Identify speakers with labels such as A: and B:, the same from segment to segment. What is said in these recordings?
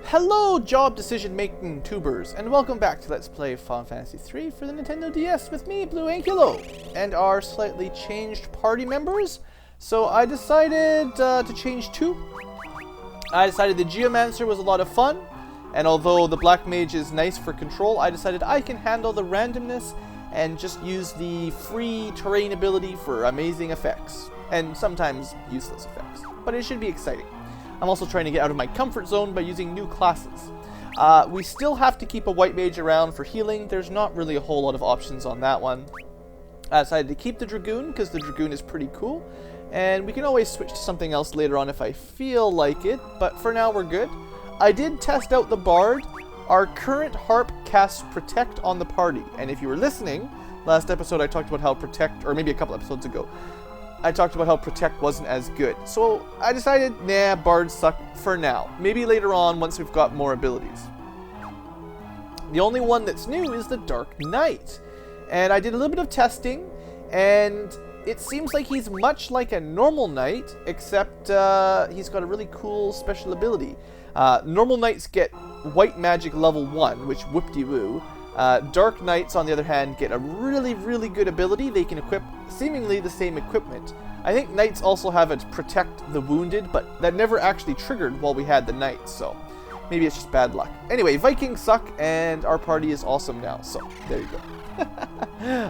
A: Hello, job decision-making tubers, and welcome back to Let's Play Final Fantasy 3 for the Nintendo DS with me, BlueAnkylo, and our slightly changed party members. So I decided to change two. I decided the Geomancer was a lot of fun, and although the Black Mage is nice for control, I decided I can handle the randomness and just use the free terrain ability for amazing effects, and sometimes useless effects. But it should be exciting. I'm also trying to get out of my comfort zone by using new classes. We still have to keep a White Mage around for healing. There's not really a whole lot of options on that one. I decided to keep the Dragoon because the Dragoon is pretty cool. And we can always switch to something else later on if I feel like it. But for now, we're good. I did test out the Bard. Our current harp casts Protect on the party. And if you were listening, last episode I talked about how Protect, or maybe a couple episodes ago, I talked about how Protect wasn't as good. So I decided, nah, Bards suck for now. Maybe later on once we've got more abilities. The only one that's new is the Dark Knight. And I did a little bit of testing, and it seems like he's much like a normal knight, except he's got a really cool special ability. Normal knights get white magic level 1, which whoop-de-woo. Dark Knights, on the other hand, get a really, really good ability. They can equip seemingly the same equipment. I think Knights also have it Protect the Wounded, but that never actually triggered while we had the Knights, so maybe it's just bad luck. Anyway, Vikings suck, and our party is awesome now, so there you go.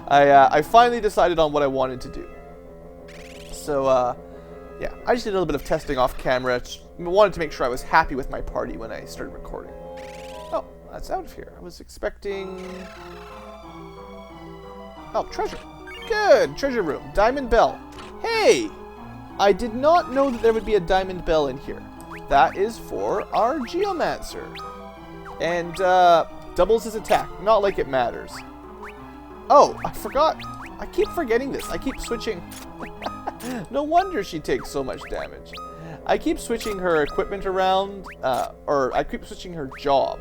A: I finally decided on what I wanted to do. So, yeah, I just did a little bit of testing off camera. I wanted to make sure I was happy with my party when I started recording. Oh, that's out of here. I was expecting... Oh, treasure. Good. Treasure room. Diamond bell. Hey! I did not know that there would be a diamond bell in here. That is for our Geomancer. And, doubles his attack. Not like it matters. Oh, I forgot. I keep forgetting this. I keep switching. No wonder she takes so much damage. I keep switching her equipment around, or I keep switching her job.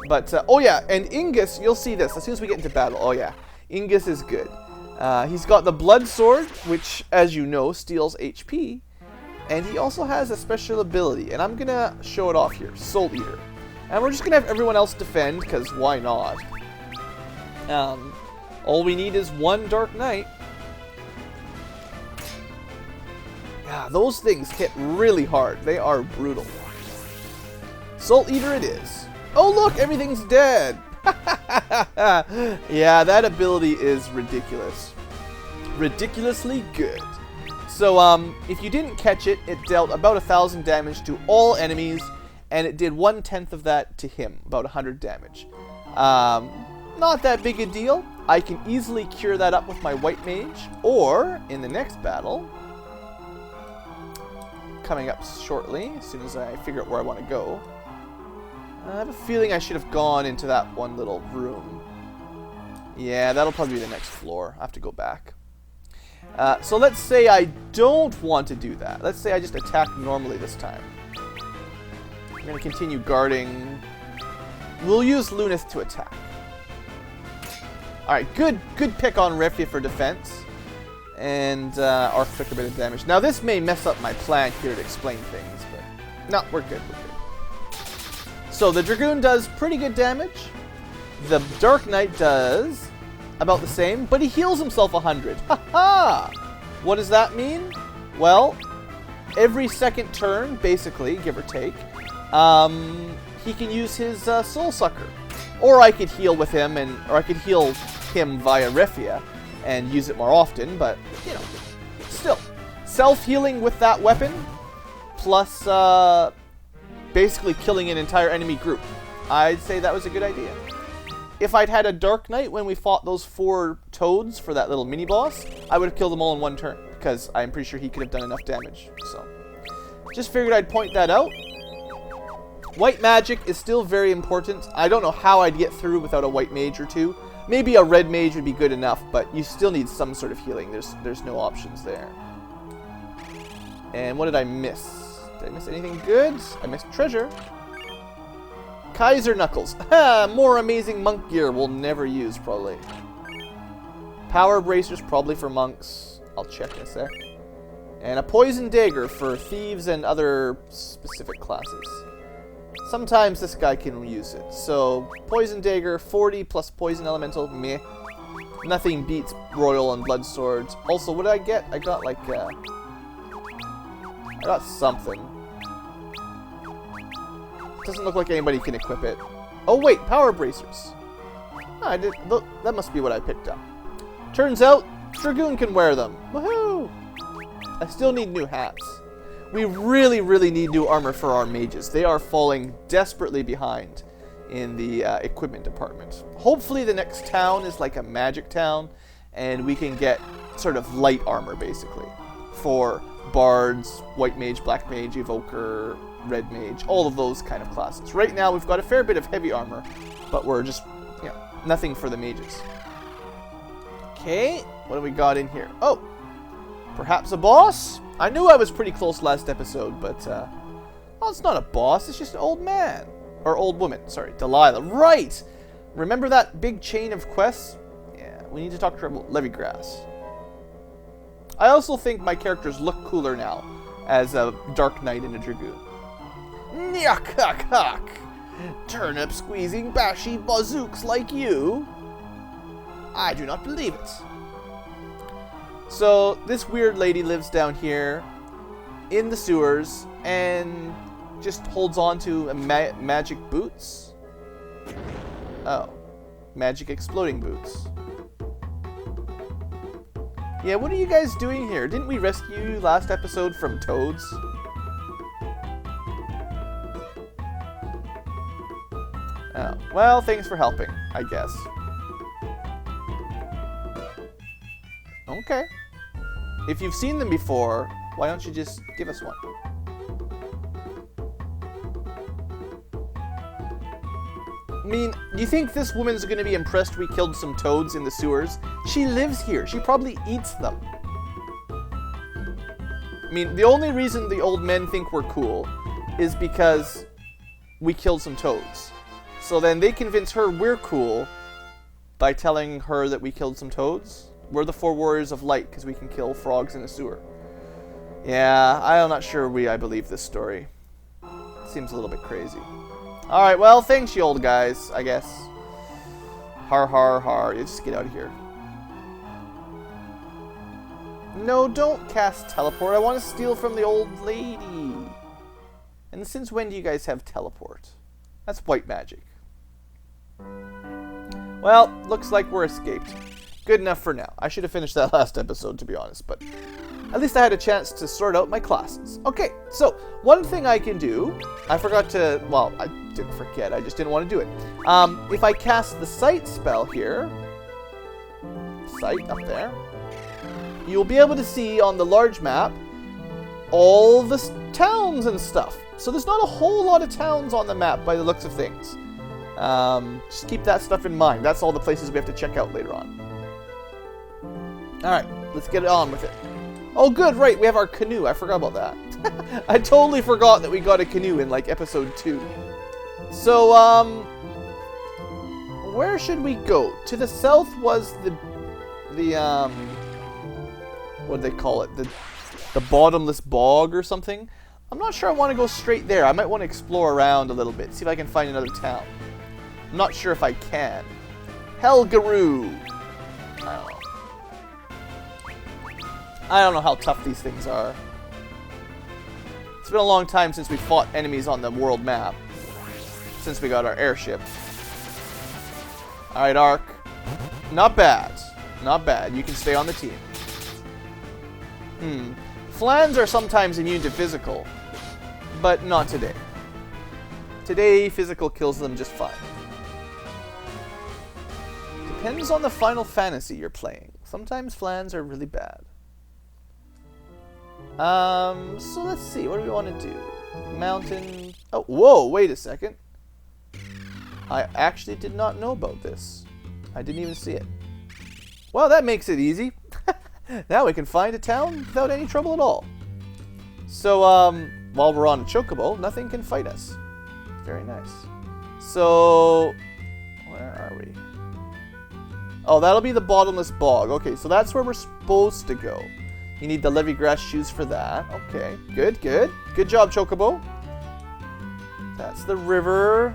A: But, oh yeah, and Ingus, you'll see this as soon as we get into battle. Oh yeah, Ingus is good. He's got the Blood Sword, which, as you know, steals HP. And he also has a special ability, and I'm going to show it off here, Soul Eater. And we're just going to have everyone else defend, because why not? All we need is one Dark Knight. Yeah, those things hit really hard. They are brutal. Soul Eater it is. Oh look, everything's dead! Yeah, that ability is ridiculous. Ridiculously good. So, if you didn't catch it, it dealt about 1,000 damage to all enemies, and it did 1/10 of that to him, about 100 damage. Not that big a deal. I can easily cure that up with my White Mage, or, in the next battle, coming up shortly, as soon as I figure out where I want to go. I have a feeling I should have gone into that one little room. Yeah, that'll probably be the next floor. I have to go back. So let's say I don't want to do that. Let's say I just attack normally this time. I'm going to continue guarding. We'll use Lunith to attack. Alright, good pick on Refia for defense. And Arc took a bit of damage. Now this may mess up my plan here to explain things, but no, we're good. So the Dragoon does pretty good damage. The Dark Knight does about the same, but he heals himself 100. Ha-ha! What does that mean? Well, every second turn, basically, give or take, he can use his Soul Sucker. Or I could heal with him, or I could heal him via Refia and use it more often, but, you know, still. Self-healing with that weapon, plus basically killing an entire enemy group. I'd say that was a good idea. If I'd had a Dark Knight when we fought those 4 toads for that little mini-boss, I would have killed them all in one turn, because I'm pretty sure he could have done enough damage. So, just figured I'd point that out. White magic is still very important. I don't know how I'd get through without a White Mage or 2. Maybe a Red Mage would be good enough, but you still need some sort of healing. There's no options there. And what did I miss? Did I miss anything good? I missed treasure. Kaiser Knuckles. More amazing monk gear we'll never use, probably. Power bracers, probably for monks. I'll check in a sec. And a poison dagger for thieves and other specific classes. Sometimes this guy can use it. So, Poison Dagger, 40 plus Poison Elemental, meh. Nothing beats Royal and Blood Swords. Also, what did I get? I got like, I got something. Doesn't look like anybody can equip it. Oh wait, Power Bracers. I did. Look, that must be what I picked up. Turns out, Dragoon can wear them. Woohoo! I still need new hats. We really, really need new armor for our mages. They are falling desperately behind in the equipment department. Hopefully the next town is like a magic town, and we can get sort of light armor, basically, for bards, white mage, black mage, evoker, red mage, all of those kind of classes. Right now we've got a fair bit of heavy armor, but we're just, you know, nothing for the mages. Okay, what do we got in here? Oh, perhaps a boss? I knew I was pretty close last episode, but, well, it's not a boss, it's just an old man. Or old woman, sorry, Delilah. Right! Remember that big chain of quests? Yeah, we need to talk to her about Levygrass. I also think my characters look cooler now as a Dark Knight and a Dragoon. Nyakakak! Turnip-squeezing bashy bazooks like you? I do not believe it. So, this weird lady lives down here in the sewers and just holds on to magic boots. Oh. Magic exploding boots. Yeah, what are you guys doing here? Didn't we rescue you last episode from toads? Oh. Well, thanks for helping, I guess. Okay. If you've seen them before, why don't you just give us one? I mean, do you think this woman's going to be impressed we killed some toads in the sewers? She lives here. She probably eats them. I mean, the only reason the old men think we're cool is because we killed some toads. So then they convince her we're cool by telling her that we killed some toads. We're the 4 warriors of light because we can kill frogs in the sewer. Yeah, I'm not sure I believe this story. Seems a little bit crazy. Alright, well, thanks you old guys, I guess. Har har har. You just get out of here. No, don't cast teleport. I want to steal from the old lady. And since when do you guys have teleport? That's white magic. Well, looks like we're escaped. Good enough for now. I should have finished that last episode, to be honest, but at least I had a chance to sort out my classes. Okay, so one thing I can do, I forgot to, well, I didn't forget, I just didn't want to do it. If I cast the sight spell here, sight up there, you'll be able to see on the large map all the towns and stuff. So there's not a whole lot of towns on the map by the looks of things. Just keep that stuff in mind. That's all the places we have to check out later on. Alright, let's get on with it. Oh good, right, we have our canoe. I forgot about that. I totally forgot that we got a canoe in, like, episode 2. So, where should we go? To the south was the what do they call it? The bottomless bog or something? I'm not sure I want to go straight there. I might want to explore around a little bit, see if I can find another town. I'm not sure if I can. Helgaroo! I don't know how tough these things are. It's been a long time since we fought enemies on the world map. Since we got our airship. Alright, Ark. Not bad. Not bad. You can stay on the team. Flans are sometimes immune to physical. But not today. Today, physical kills them just fine. Depends on the Final Fantasy you're playing. Sometimes Flans are really bad. So let's see. What do we want to do? Mountain. Oh, whoa, wait a second. I actually did not know about this. I didn't even see it. Well, that makes it easy. Now we can find a town without any trouble at all. So, while we're on a chocobo, nothing can fight us. Very nice. So, where are we? Oh, that'll be the bottomless bog. Okay, so that's where we're supposed to go. You need the Levygrass shoes for that. Okay, good, good. Good job, Chocobo. That's the river.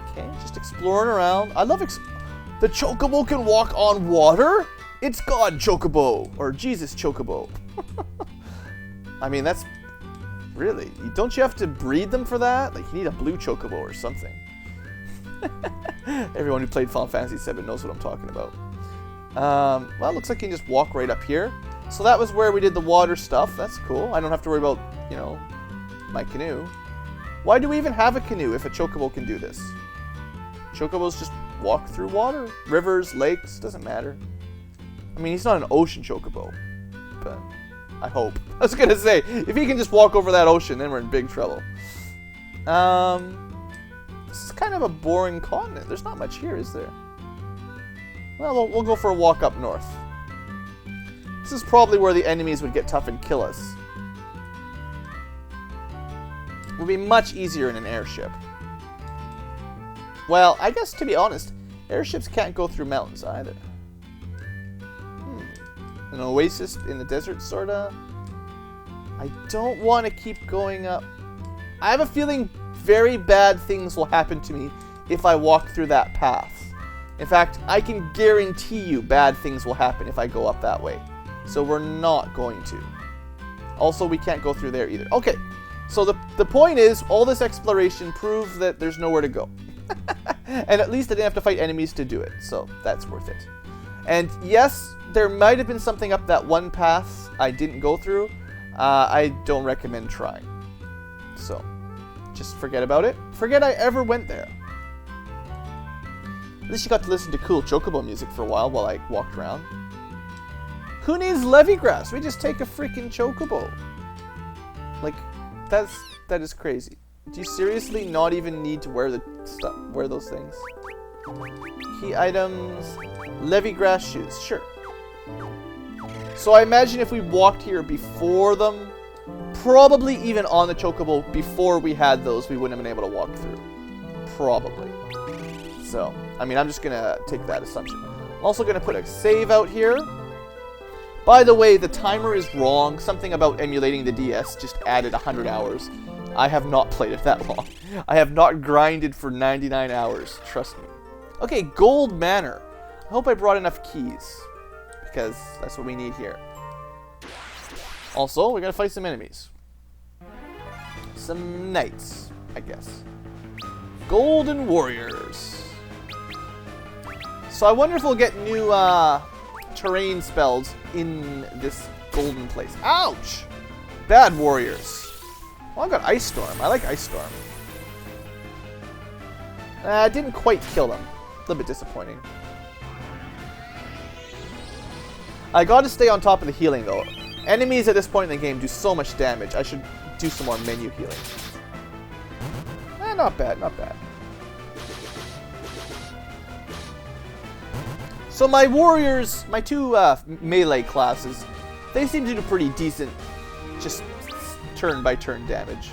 A: Okay, just exploring around. I love the Chocobo can walk on water? It's God Chocobo. Or Jesus Chocobo. I mean, that's... Really? Don't you have to breed them for that? Like, you need a blue Chocobo or something. Everyone who played Final Fantasy VII knows what I'm talking about. Well, it looks like you can just walk right up here. So that was where we did the water stuff. That's cool. I don't have to worry about, you know, my canoe. Why do we even have a canoe if a Chocobo can do this? Chocobos just walk through water. Rivers, lakes, doesn't matter. I mean, he's not an ocean Chocobo, but I hope. I was gonna say, if he can just walk over that ocean, then we're in big trouble. This is kind of a boring continent. There's not much here, is there? Well, we'll go for a walk up north. This is probably where the enemies would get tough and kill us. It would be much easier in an airship. Well, I guess, to be honest, airships can't go through mountains either. An oasis in the desert, sorta. I don't want to keep going up. I have a feeling very bad things will happen to me if I walk through that path. In fact, I can guarantee you bad things will happen if I go up that way. So we're not going to. Also, we can't go through there either. Okay, so the point is, all this exploration proves that there's nowhere to go. And at least I didn't have to fight enemies to do it, so that's worth it. And yes, there might have been something up that one path I didn't go through. I don't recommend trying. So, just forget about it. Forget I ever went there. At least you got to listen to cool Chocobo music for a while I walked around. Who needs levy grass? We just take a freaking Chocobo. Like, that is crazy. Do you seriously not even need to wear those things? Key items, levy grass shoes, sure. So I imagine if we walked here before them, probably even on the Chocobo before we had those, we wouldn't have been able to walk through. Probably. So, I mean, I'm just gonna take that assumption. I'm also gonna put a save out here. By the way, the timer is wrong. Something about emulating the DS just added 100 hours. I have not played it that long. I have not grinded for 99 hours, trust me. Okay, Gold Manor. I hope I brought enough keys, because that's what we need here. Also, we're gonna fight some enemies. Some knights, I guess. Golden Warriors. So I wonder if we'll get new terrain spells in this golden place. Ouch! Bad warriors. Well, I've got Ice Storm. I like Ice Storm. Didn't quite kill them. A little bit disappointing. I gotta stay on top of the healing, though. Enemies at this point in the game do so much damage. I should do some more menu healing. Not bad, not bad. So my warriors, my two melee classes, they seem to do pretty decent, just turn-by-turn damage.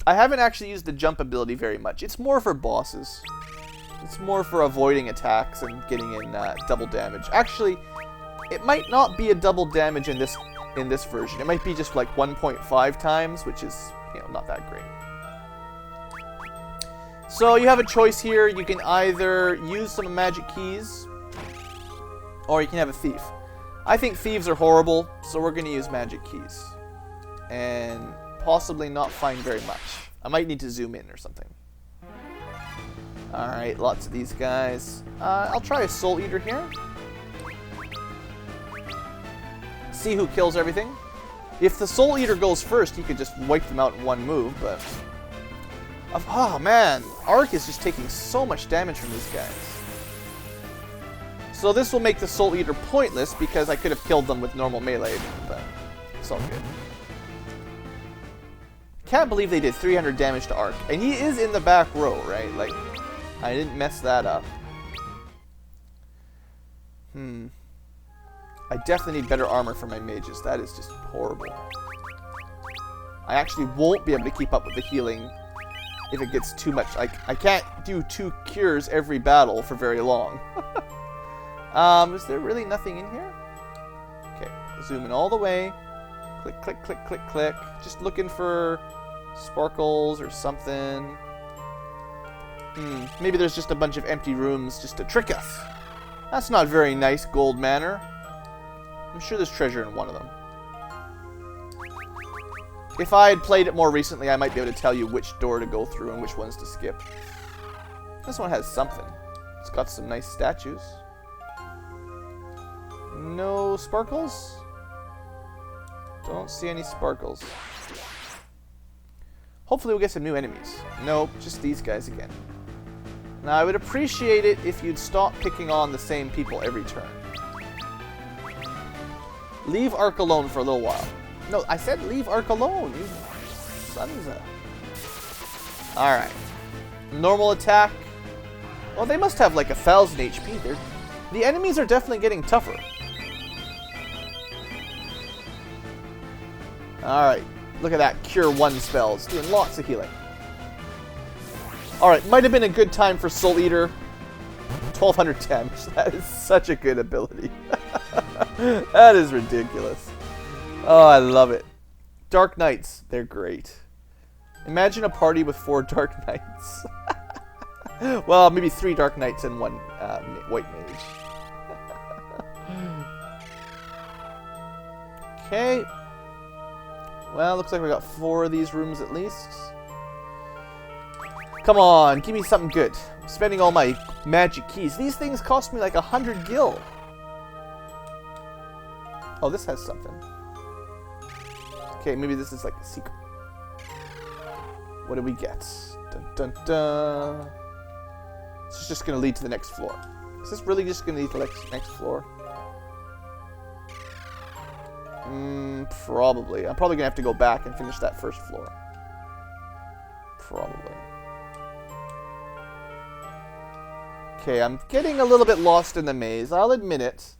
A: I haven't actually used the jump ability very much. It's more for bosses. It's more for avoiding attacks and getting in double damage. Actually, it might not be a double damage in this version. It might be just like 1.5 times, which is, you know, not that great. So you have a choice here. You can either use some magic keys, or you can have a thief. I think thieves are horrible, so we're going to use magic keys. And possibly not find very much. I might need to zoom in or something. Alright, lots of these guys. I'll try a Soul Eater here. See who kills everything. If the Soul Eater goes first, he could just wipe them out in one move, but... Oh man, Arc is just taking so much damage from these guys. So this will make the Soul Eater pointless because I could have killed them with normal melee, but it's all good. Can't believe they did 300 damage to Arc. And he is in the back row, right? Like, I didn't mess that up. I definitely need better armor for my mages. That is just horrible. I actually won't be able to keep up with the healing if it gets too much. Like, I can't do 2 cures every battle for very long. Is there really nothing in here? Okay, zoom in all the way. Click, click, click, click, click. Just looking for Sparkles or something. Maybe there's just a bunch of empty rooms just to trick us. That's not very nice, Gold Manor. I'm sure there's treasure in one of them. If I had played it more recently, I might be able to tell you which door to go through and which ones to skip. This one has something. It's got some nice statues. No sparkles? Don't see any sparkles. Hopefully we'll get some new enemies. Nope, just these guys again. Now, I would appreciate it if you'd stop picking on the same people every turn. Leave Ark alone for a little while. No, I said leave Ark alone, you sons of... Alright. Normal attack. Well, they must have like 1,000 HP. The enemies are definitely getting tougher. Alright. Look at that. Cure 1 spells. Doing lots of healing. Alright, might have been a good time for Soul Eater. 1200 damage. That is such a good ability. That is ridiculous. Oh, I love it. Dark Knights. They're great. Imagine a party with 4 Dark Knights. Well, maybe 3 Dark Knights and 1 White Mage. Okay. Well, looks like we got 4 of these rooms at least. Come on, give me something good. I'm spending all my magic keys. These things cost me like 100 gil. Oh, this has something. Okay, maybe this is like a secret. What do we get? Dun dun dun. This is just going to lead to the next floor. Is this really just going to lead to the next floor? Probably. I'm probably going to have to go back and finish that first floor. Probably. Okay, I'm getting a little bit lost in the maze. I'll admit it.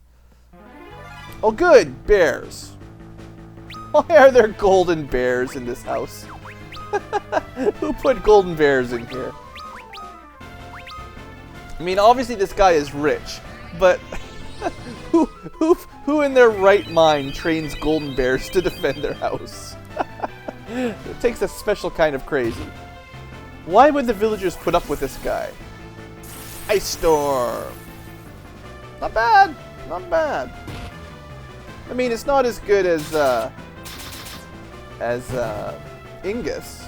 A: Oh, good! Bears. Why are there golden bears in this house? Who put golden bears in here? I mean, obviously this guy is rich, but who in their right mind trains golden bears to defend their house? It takes a special kind of crazy. Why would the villagers put up with this guy? Ice Storm! Not bad, not bad. I mean, it's not as good as Ingus.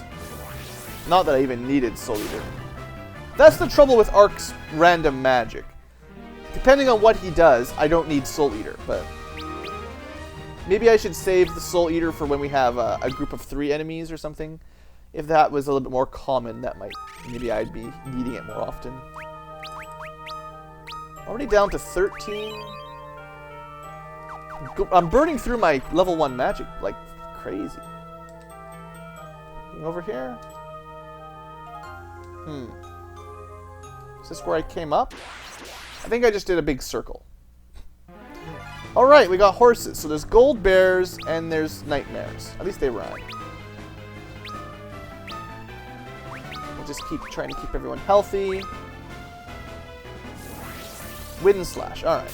A: Not that I even needed Soul Eater. That's the trouble with Ark's random magic. Depending on what he does, I don't need Soul Eater, but... Maybe I should save the Soul Eater for when we have a group of 3 enemies or something. If that was a little bit more common, that might... Maybe I'd be needing it more often. Already down to 13. I'm burning through my level 1 magic like crazy. Over here? Is this where I came up? I think I just did a big circle. Alright, we got horses. So there's gold bears and there's nightmares. At least they rhyme. We'll just keep trying to keep everyone healthy. Wind slash, alright.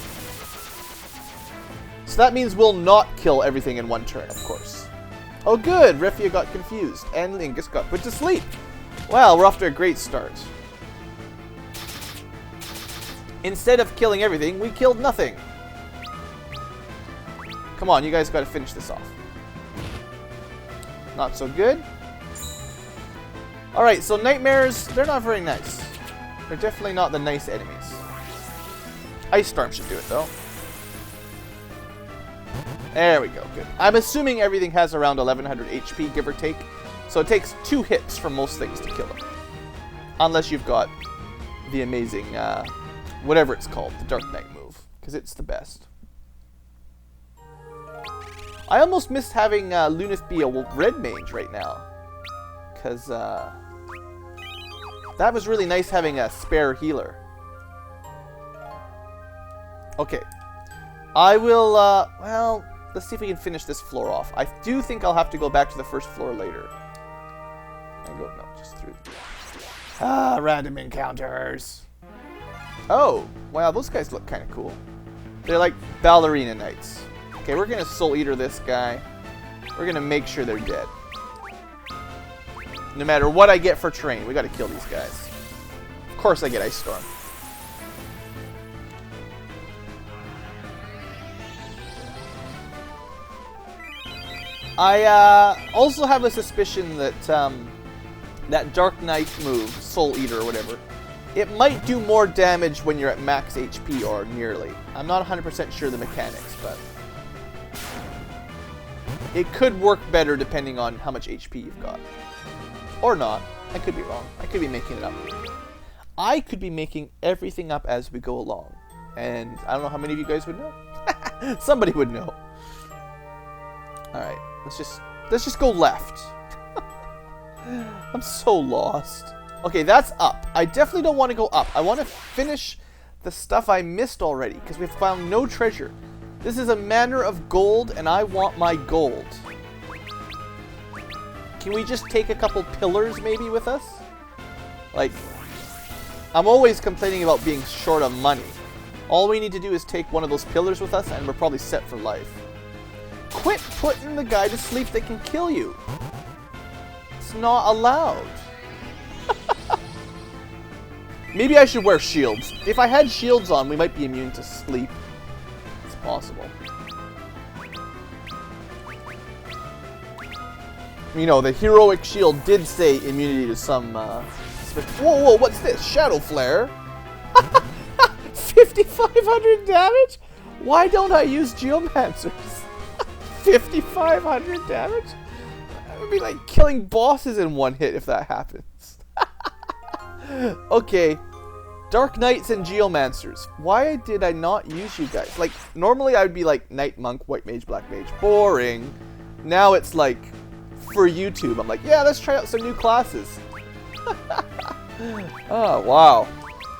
A: So that means we'll not kill everything in one turn, of course. Oh good, Refia got confused, and Lingus got put to sleep. Wow, we're off to a great start. Instead of killing everything, we killed nothing. Come on, you guys gotta finish this off. Not so good. Alright, so nightmares, they're not very nice. They're definitely not the nice enemies. Ice Storm should do it, though. There we go, good. I'm assuming everything has around 1100 HP, give or take. So it takes 2 hits from most things to kill them. Unless you've got the amazing, whatever it's called, the Dark Knight move. Because it's the best. I almost missed having Lunith be a red mage right now. Because, that was really nice having a spare healer. Okay. I will, well, let's see if we can finish this floor off. I do think I'll have to go back to the first floor later. Can I go? No, just through. Ah, random encounters. Oh, wow, those guys look kind of cool. They're like ballerina knights. Okay, we're going to Soul Eater this guy. We're going to make sure they're dead. No matter what I get for terrain, we gotta kill these guys. Of course I get Ice Storm. I also have a suspicion that that Dark Knight move, Soul Eater or whatever, it might do more damage when you're at max HP or nearly. I'm not 100% sure the mechanics, but it could work better depending on how much HP you've got. Or not. I could be wrong. I could be making it up. I could be making everything up as we go along. And I don't know how many of you guys would know. Somebody would know. Alright, let's just go left. I'm so lost. Okay, that's up. I definitely don't want to go up. I want to finish the stuff I missed already, because we've found no treasure. This is a manor of gold, and I want my gold. Can we just take a couple pillars, maybe, with us? Like, I'm always complaining about being short of money. All we need to do is take one of those pillars with us, and we're probably set for life. Quit putting the guy to sleep that can kill you. It's not allowed. Maybe I should wear shields. If I had shields on, we might be immune to sleep. It's possible. You know, the heroic shield did say immunity to some... whoa, what's this? Shadow Flare? 5,500 damage? Why don't I use Geomancers? 5,500 damage? That would be like killing bosses in one hit if that happens. Okay. Dark Knights and Geomancers. Why did I not use you guys? Like, normally I would be like Knight, Monk, White Mage, Black Mage. Boring. Now it's like, for YouTube, I'm like, yeah, let's try out some new classes. Oh, wow.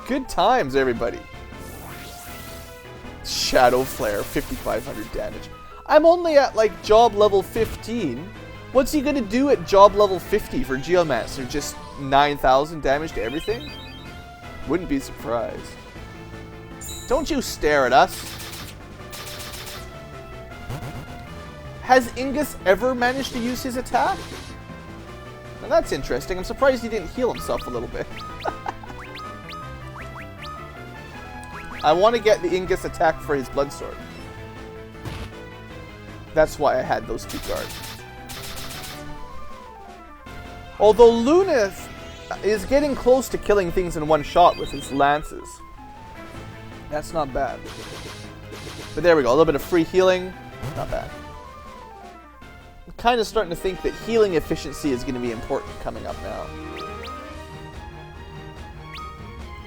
A: Good times, everybody. Shadow Flare, 5,500 damage. I'm only at, like, job level 15. What's he gonna do at job level 50 for Geomancer? Just 9,000 damage to everything? Wouldn't be surprised. Don't you stare at us. Has Ingus ever managed to use his attack? Now that's interesting. I'm surprised he didn't heal himself a little bit. I want to get the Ingus attack for his Blood Sword. That's why I had those two guards. Although Luna is getting close to killing things in one shot with his lances. That's not bad. But there we go, a little bit of free healing. Not bad. I'm kind of starting to think that healing efficiency is going to be important coming up now.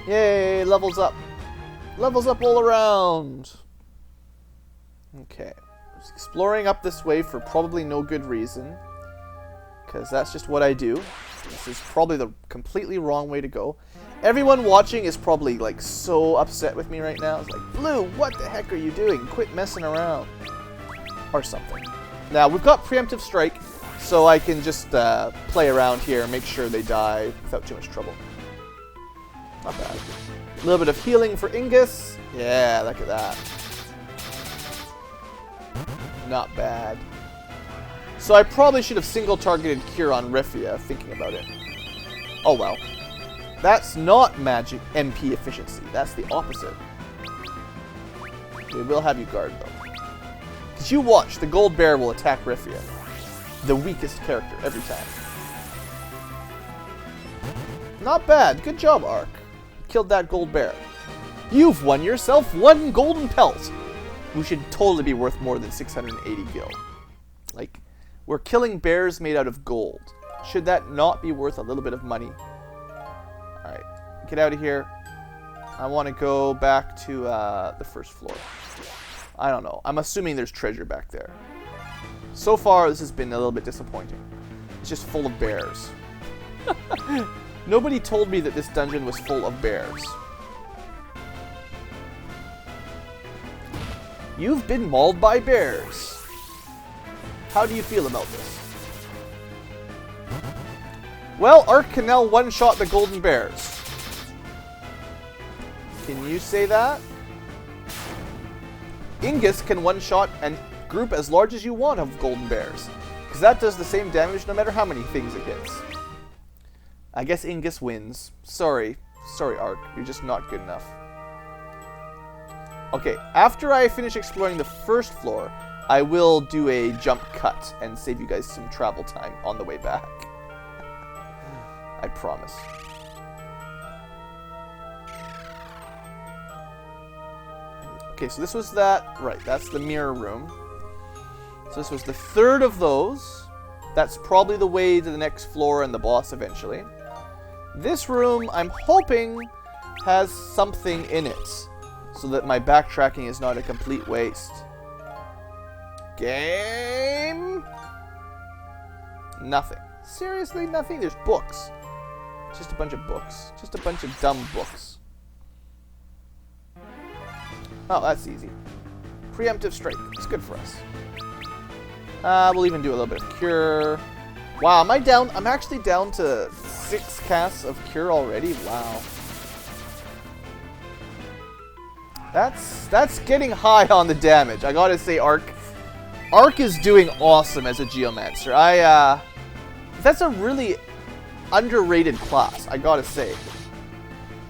A: Yay, levels up. Levels up all around. Okay. Just exploring up this way for probably no good reason. Because that's just what I do. This is probably the completely wrong way to go. Everyone watching is probably like so upset with me right now. It's like, Blue, what the heck are you doing? Quit messing around. Or something. Now, we've got Preemptive Strike, so I can just play around here and make sure they die without too much trouble. Not bad. A little bit of healing for Ingus. Yeah, look at that. Not bad. So I probably should have single-targeted Cure on Refia, thinking about it. Oh well. That's not magic MP efficiency. That's the opposite. We will have you guard, though. Because you watch, the Gold Bear will attack Refia. The weakest character, every time. Not bad. Good job, Ark. Killed that Gold Bear. You've won yourself 1 golden pelt. We should totally be worth more than 680 gil. Like, we're killing bears made out of gold. Should that not be worth a little bit of money? Alright, get out of here. I want to go back to the first floor. I don't know. I'm assuming there's treasure back there. So far, this has been a little bit disappointing. It's just full of bears. Nobody told me that this dungeon was full of bears. You've been mauled by bears. How do you feel about this? Well, Ark can now one-shot the golden bears. Can you say that? Ingus can one-shot and group as large as you want of golden bears. Because that does the same damage no matter how many things it hits. I guess Ingus wins. Sorry. Sorry, Ark. You're just not good enough. Okay, after I finish exploring the first floor, I will do a jump cut and save you guys some travel time on the way back. I promise. Okay, so this was that. Right, that's the mirror room. So this was the third of those. That's probably the way to the next floor and the boss eventually. This room, I'm hoping, has something in it, so that my backtracking is not a complete waste. Game? Nothing. Seriously, nothing? There's books. Just a bunch of books. Just a bunch of dumb books. Oh, that's easy. Preemptive strike. It's good for us. We'll even do a little bit of cure. Wow, am I down? I'm actually down to 6 casts of cure already. Wow. That's getting high on the damage. I gotta say, Ark is doing awesome as a Geomancer. That's a really underrated class, I gotta say.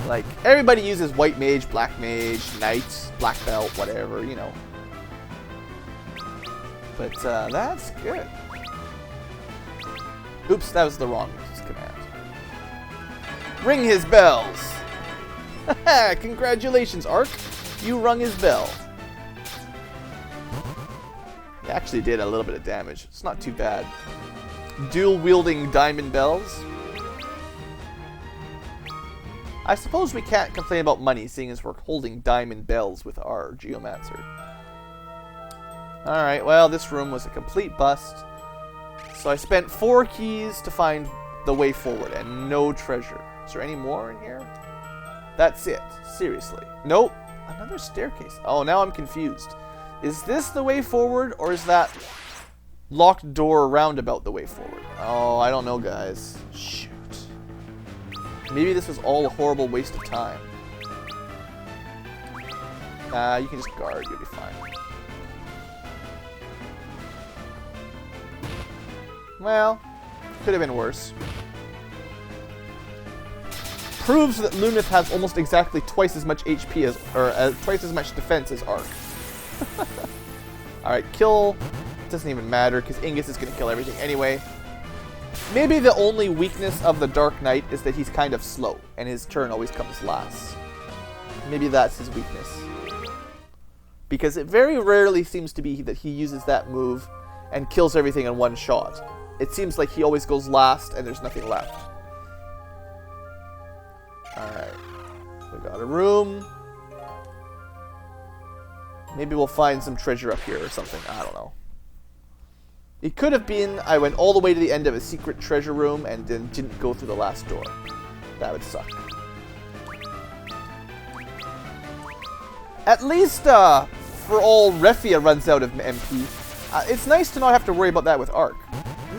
A: Like, everybody uses White Mage, Black Mage, Knight, Black Belt, whatever, you know. But, that's good. Oops, that was the wrong command. Ring his bells! Haha, congratulations, Ark. You rung his bell. It actually did a little bit of damage. It's not too bad. Dual-wielding diamond bells. I suppose we can't complain about money, seeing as we're holding diamond bells with our Geomancer. Alright, well, this room was a complete bust. So I spent 4 keys to find the way forward, and no treasure. Is there any more in here? That's it. Seriously. Nope. Another staircase. Oh, now I'm confused. Is this the way forward, or is that locked door roundabout the way forward? Oh, I don't know, guys. Shoot. Maybe this was all a horrible waste of time. You can just guard. You'll be fine. Well, could have been worse. Proves that Lunith has almost exactly twice as much HP as, or twice as much defense as Ark. Alright, kill. Doesn't even matter, because Ingus is going to kill everything anyway. Maybe the only weakness of the Dark Knight is that he's kind of slow, and his turn always comes last. Maybe that's his weakness. Because it very rarely seems to be that he uses that move and kills everything in one shot. It seems like he always goes last, and there's nothing left. Alright. We got a room. Maybe we'll find some treasure up here or something. I don't know. It could have been I went all the way to the end of a secret treasure room and then didn't go through the last door. That would suck. At least, for all Refia runs out of MP, it's nice to not have to worry about that with Ark.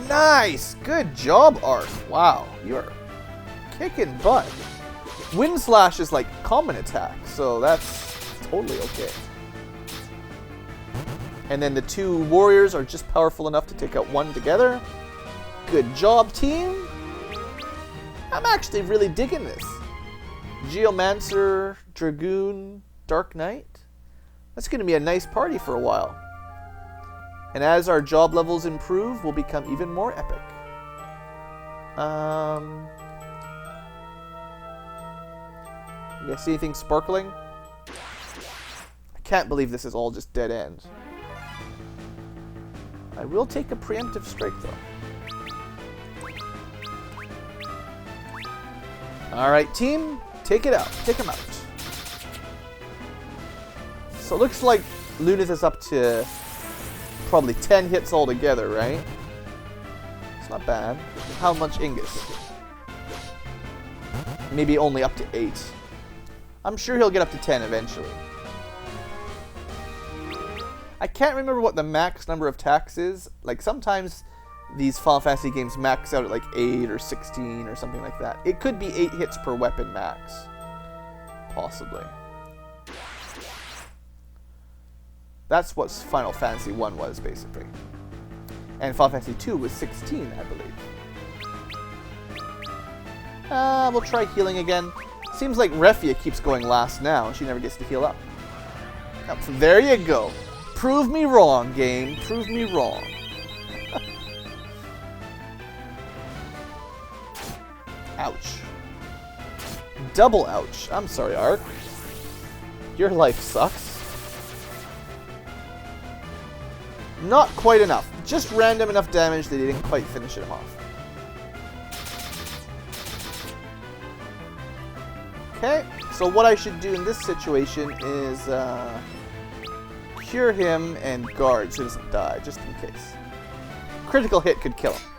A: Nice! Good job, Ark. Wow, you're kicking butt. Wind Slash is like common attack, so that's totally okay. And then the 2 warriors are just powerful enough to take out 1 together. Good job, team. I'm actually really digging this. Geomancer, Dragoon, Dark Knight. That's going to be a nice party for a while. And as our job levels improve, we'll become even more epic. You guys see anything sparkling? I can't believe this is all just dead end. I will take a preemptive strike, though. Alright, team. Take it out. Take him out. So it looks like Lunith is up to probably 10 hits altogether, right? It's not bad. How much Ingus? Maybe only up to 8. I'm sure he'll get up to 10 eventually. I can't remember what the max number of attacks is. Like, sometimes these Final Fantasy games max out at like 8 or 16 or something like that. It could be 8 hits per weapon max. Possibly. That's what Final Fantasy 1 was, basically. And Final Fantasy 2 was 16, I believe. We'll try healing again. Seems like Refia keeps going last now. She never gets to heal up. Yep, so there you go. Prove me wrong, game. Prove me wrong. Ouch. Double ouch. I'm sorry, Ark. Your life sucks. Not quite enough. Just random enough damage that he didn't quite finish him off. Okay, so what I should do in this situation is cure him and guard so he doesn't die, just in case. Critical hit could kill him.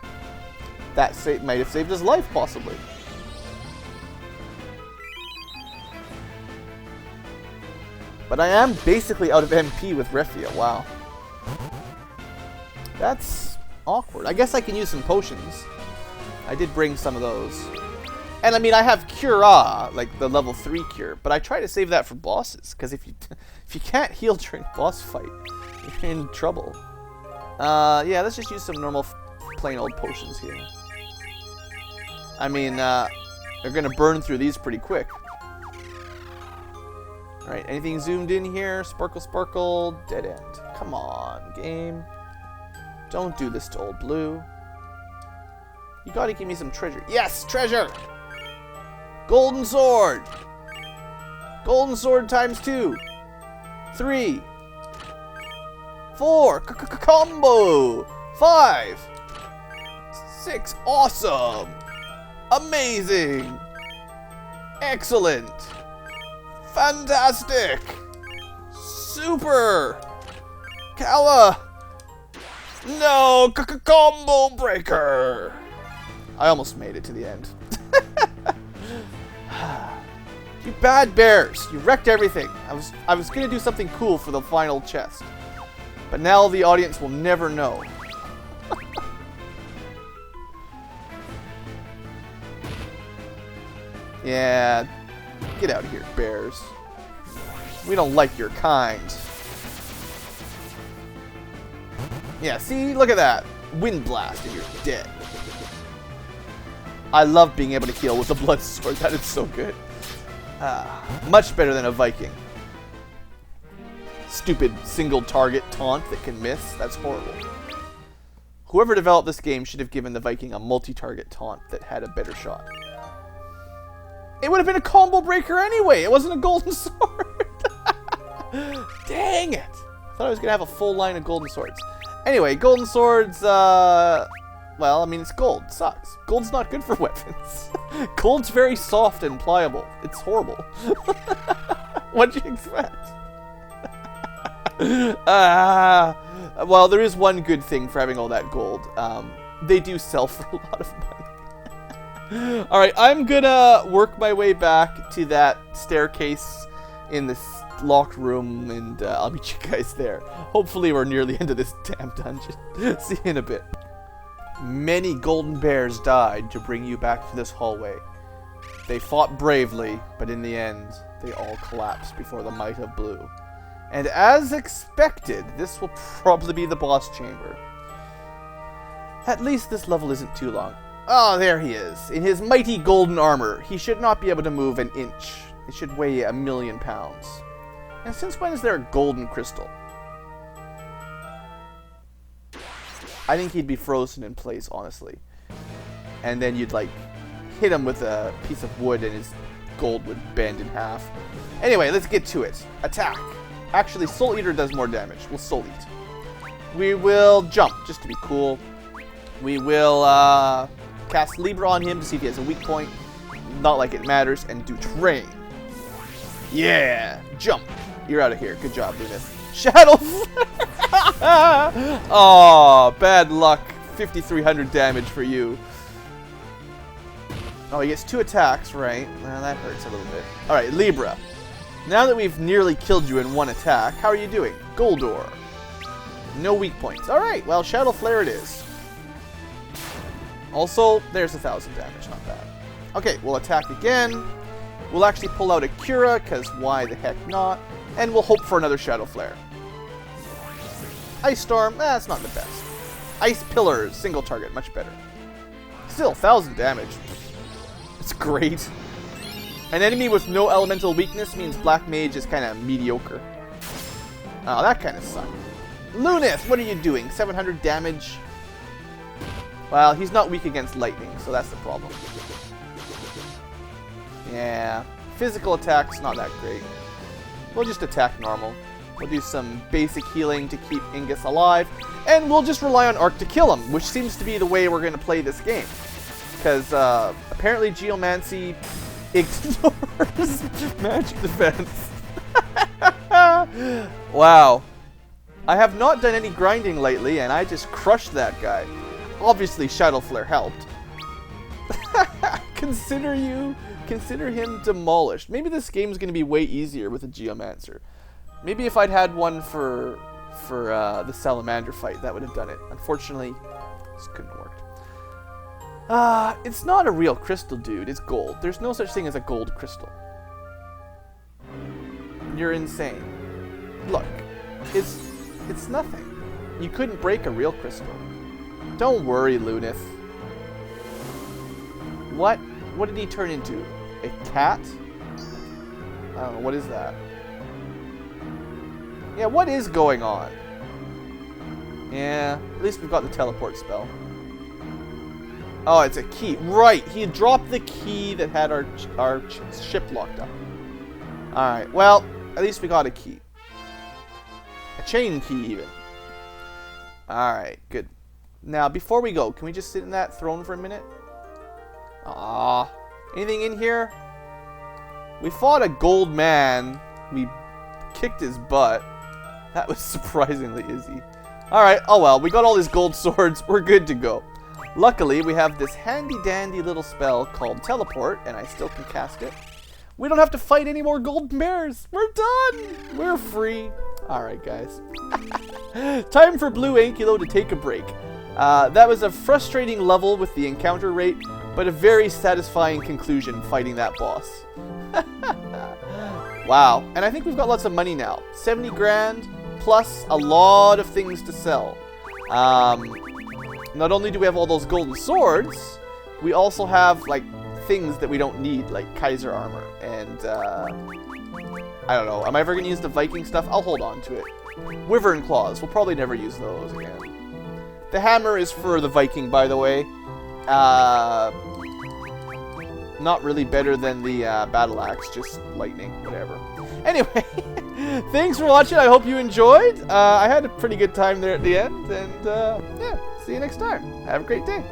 A: That might have saved his life, possibly. But I am basically out of MP with Refia, wow. That's awkward. I guess I can use some potions. I did bring some of those. And I mean, I have Cura, like the level 3 cure, but I try to save that for bosses, because if you can't heal during boss fight, you're in trouble. Yeah, let's just use some normal plain old potions here. I mean, they're gonna burn through these pretty quick. Alright, anything zoomed in here? Sparkle, sparkle, dead end. Come on, game. Don't do this to old Blue. You gotta give me some treasure. Yes, treasure! Golden sword! Golden sword times 2. 3. 4. Combo! 5. 6. Awesome! Amazing! Excellent! Fantastic! Super! Kala! No! Combo breaker! I almost made it to the end. You bad bears! You wrecked everything. I was gonna do something cool for the final chest. But now the audience will never know. Yeah. Get out of here, bears. We don't like your kind. Yeah, see? Look at that. Wind blast and you're dead. I love being able to heal with the blood sword. That is so good. Much better than a Viking. Stupid single target taunt that can miss. That's horrible. Whoever developed this game should have given the Viking a multi-target taunt that had a better shot. It would have been a combo breaker anyway. It wasn't a golden sword. Dang it. I thought I was going to have a full line of golden swords. Anyway, golden swords, well, I mean, it's gold. It sucks. Gold's not good for weapons. Gold's very soft and pliable. It's horrible. What'd you expect? Well, there is one good thing for having all that gold. They do sell for a lot of money. Alright, I'm gonna work my way back to that staircase in this locked room, and I'll meet you guys there. Hopefully we're near the end of this damn dungeon. See you in a bit. Many golden bears died to bring you back to this hallway. They fought bravely, but in the end, they all collapsed before the might of Blue. And as expected, this will probably be the boss chamber. At least this level isn't too long. Oh, there he is. In his mighty golden armor, he should not be able to move an inch. It should weigh 1,000,000 pounds. And since when is there a golden crystal? I think he'd be frozen in place, honestly. And then you'd, like, hit him with a piece of wood and his gold would bend in half. Anyway, let's get to it. Attack. Actually, Soul Eater does more damage. We'll Soul Eat. We will jump, just to be cool. We will cast Libra on him to see if he has a weak point. Not like it matters. And do Train. Yeah! Jump. You're out of here. Good job, Lunas. Shadow Flare! Oh, bad luck. 5,300 damage for you. Oh, he gets 2 attacks, right? Well, that hurts a little bit. Alright, Libra. Now that we've nearly killed you in 1 attack, how are you doing? Goldor. No weak points. Alright, well, Shadow Flare it is. Also, there's 1,000 damage. Not bad. Okay, we'll attack again. We'll actually pull out a Cura, because why the heck not? And we'll hope for another Shadow Flare. Ice Storm, that's not the best. Ice Pillars, single target, much better. Still, 1,000 damage. It's great. An enemy with no elemental weakness means Black Mage is kind of mediocre. Oh, that kind of sucked. Lunith, what are you doing? 700 damage. Well, he's not weak against lightning, so that's the problem. Yeah. Physical attack's not that great. We'll just attack normal. We'll do some basic healing to keep Ingus alive. And we'll just rely on Arc to kill him, which seems to be the way we're going to play this game. Because apparently Geomancy ignores magic defense. Wow. I have not done any grinding lately, and I just crushed that guy. Obviously, Shadow Flare helped. Consider him demolished. Maybe this game's going to be way easier with a Geomancer. Maybe if I'd had one for the Salamander fight, that would have done it. Unfortunately, this couldn't have worked. It's not a real crystal, dude. It's gold. There's no such thing as a gold crystal. You're insane. Look, it's nothing. You couldn't break a real crystal. Don't worry, Lunith. What did he turn into? A cat? I don't know, what is that? Yeah, what is going on? Yeah, at least we've got the teleport spell. Oh, it's a key. Right, he dropped the key that had our ship locked up. Alright, well, at least we got a key. A chain key, even. Alright, good. Now, before we go, can we just sit in that throne for a minute? Ah, anything in here? We fought a gold man. We kicked his butt. That was surprisingly easy. Alright, oh well, we got all these gold swords. We're good to go. Luckily, we have this handy-dandy little spell called Teleport, and I still can cast it. We don't have to fight any more golden bears. We're done. We're free. Alright, guys. Time for BlueAnkylo to take a break. That was a frustrating level with the encounter rate, but a very satisfying conclusion fighting that boss. Wow. And I think we've got lots of money now. 70 grand, plus a lot of things to sell. Not only do we have all those golden swords, we also have, like, things that we don't need, like Kaiser armor. And, I don't know. Am I ever going to use the Viking stuff? I'll hold on to it. Wyvern claws. We'll probably never use those again. The hammer is for the Viking, by the way. Not really better than the battle axe, just lightning, whatever. Anyway, thanks for watching. I hope you enjoyed. I had a pretty good time there at the end, and yeah, see you next time. Have a great day.